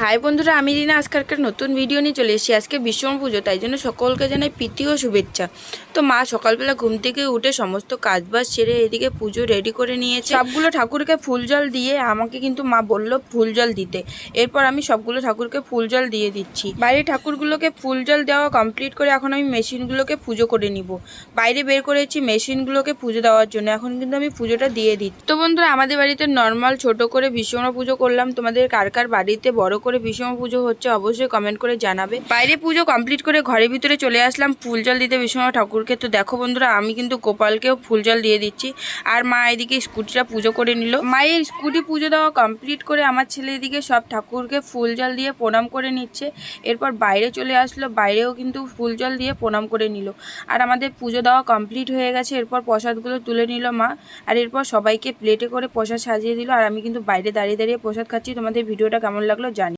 High বন্ধুরা, আমি রিনা আজকাল একটা নতুন ভিডিও নিয়ে চলে এসেছি। আজকে বিশ্বকর্মা পুজো, তাই জন্য সকলকে জানাই প্রীতি ও শুভেচ্ছা। তো মা সকালবেলা ঘুম থেকে উঠে সমস্ত কাজবাজ সেরে এদিকে পুজো রেডি করে নিয়েছে। সবগুলো ঠাকুরকে ফুল জল দিয়ে আমাকে কিন্তু মা বললো ফুল জল দিতে। এরপর আমি সবগুলো ঠাকুরকে ফুল জল দিয়ে দিচ্ছি। বাইরে ঠাকুরগুলোকে ফুল জল দেওয়া কমপ্লিট করে এখন আমি মেশিনগুলোকে পুজো করে নিব। বাইরে বের করেছি মেশিনগুলোকে পুজো দেওয়ার জন্য। এখন কিন্তু আমি পুজোটা দিয়ে দিচ্ছি। তো বন্ধুরা, আমাদের বাড়িতে নর্মাল ছোট করে বিশ্বকর্মা পুজো করলাম। তোমাদের কার কার বাড়িতে বড় করে বিশ্বকর্মা পুজো হচ্ছে অবশ্যই কমেন্ট করে জানাবে। বাইরে পুজো কমপ্লিট করে ঘরের ভিতরে চলে আসলাম ফুল জল দিতে বিশ্বকর্মা ঠাকুরকে। তো দেখো বন্ধুরা, আমি কিন্তু গোপালকেও ফুল জল দিয়ে দিচ্ছি। আর মা এদিকে স্কুটিটা পুজো করে নিল। মায়ের স্কুটি পুজো দেওয়া কমপ্লিট করে আমার ছেলে এদিকে সব ঠাকুরকে ফুল জল দিয়ে প্রণাম করে নিচ্ছে। এরপর বাইরে চলে আসলো, বাইরেও কিন্তু ফুল জল দিয়ে প্রণাম করে নিল। আর আমাদের পুজো দেওয়া কমপ্লিট হয়ে গেছে। এরপর প্রসাদগুলো তুলে নিল মা। আর এরপর সবাইকে প্লেটে করে প্রসাদ সাজিয়ে দিল। আর আমি কিন্তু বাইরে দাঁড়িয়ে দাঁড়িয়ে প্রসাদ খাচ্ছি। তোমাদের ভিডিওটা কেমন লাগলো জানি।